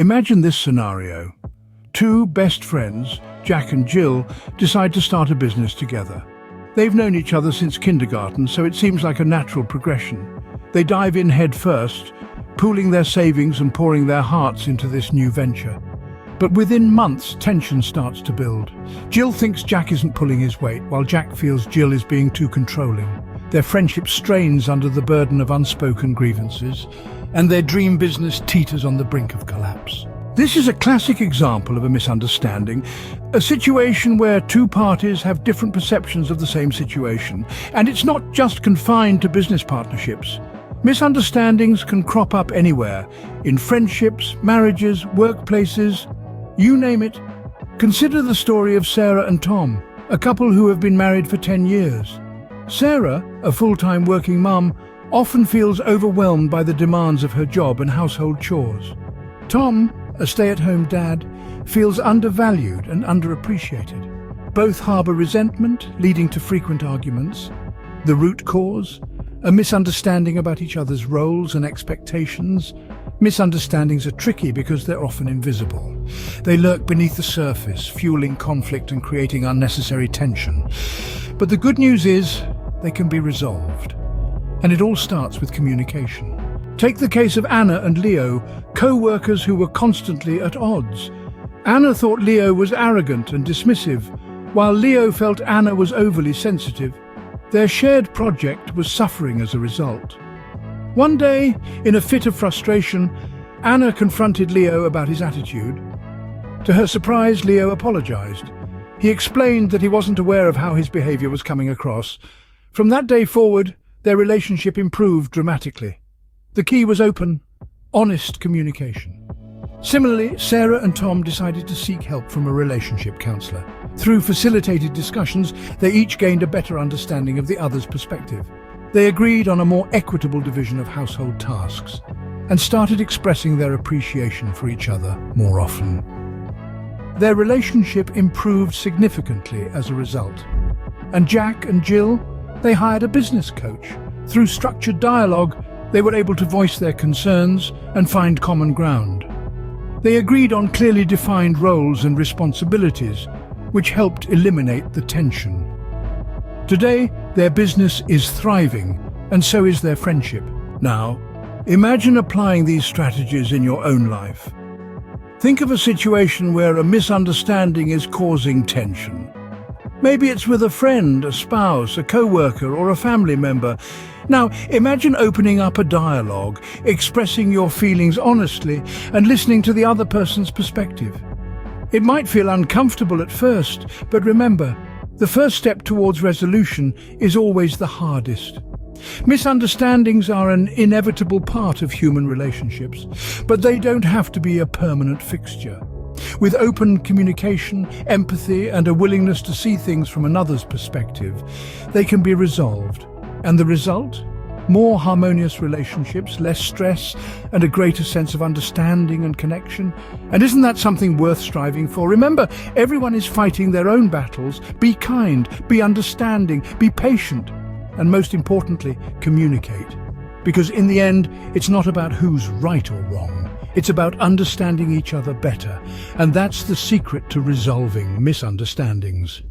Imagine this scenario. Two best friends, Jack and Jill, decide to start a business together. They've known each other since kindergarten, so it seems like a natural progression. They dive in head first, pooling their savings and pouring their hearts into this new venture. But within months, tension starts to build. Jill thinks Jack isn't pulling his weight, while Jack feels Jill is being too controlling. Their friendship strains under the burden of unspoken grievances, and their dream business teeters on the brink of collapse. This is a classic example of a misunderstanding, a situation where two parties have different perceptions of the same situation. And it's not just confined to business partnerships. Misunderstandings can crop up anywhere, in friendships, marriages, workplaces, you name it. Consider the story of Sarah and Tom, a couple who have been married for 10 years. Sarah, a full-time working mum, often feels overwhelmed by the demands of her job and household chores. Tom, a stay-at-home dad, feels undervalued and underappreciated. Both harbour resentment, leading to frequent arguments. The root cause? A misunderstanding about each other's roles and expectations. Misunderstandings are tricky because they're often invisible. They lurk beneath the surface, fueling conflict and creating unnecessary tension. But the good news is, they can be resolved. And it all starts with communication. Take the case of Anna and Leo, co-workers who were constantly at odds. Anna thought Leo was arrogant and dismissive, while Leo felt Anna was overly sensitive. Their shared project was suffering as a result. One day, in a fit of frustration, Anna confronted Leo about his attitude. To her surprise, Leo apologized. He explained that he wasn't aware of how his behavior was coming across. From that day forward, their relationship improved dramatically. The key was open, honest communication. Similarly, Sarah and Tom decided to seek help from a relationship counselor. Through facilitated discussions, they each gained a better understanding of the other's perspective. They agreed on a more equitable division of household tasks and started expressing their appreciation for each other more often. Their relationship improved significantly as a result. And Jack and Jill, they hired a business coach. Through structured dialogue, they were able to voice their concerns and find common ground. They agreed on clearly defined roles and responsibilities, which helped eliminate the tension. Today, their business is thriving, and so is their friendship. Now, imagine applying these strategies in your own life. Think of a situation where a misunderstanding is causing tension. Maybe it's with a friend, a spouse, a co-worker, or a family member. Now, imagine opening up a dialogue, expressing your feelings honestly, and listening to the other person's perspective. It might feel uncomfortable at first, but remember, the first step towards resolution is always the hardest. Misunderstandings are an inevitable part of human relationships, but they don't have to be a permanent fixture. With open communication, empathy, and a willingness to see things from another's perspective, they can be resolved. And the result? More harmonious relationships, less stress, and a greater sense of understanding and connection. And isn't that something worth striving for? Remember, everyone is fighting their own battles. Be kind, be understanding, be patient, and most importantly, communicate. Because in the end, it's not about who's right or wrong. It's about understanding each other better. And that's the secret to resolving misunderstandings.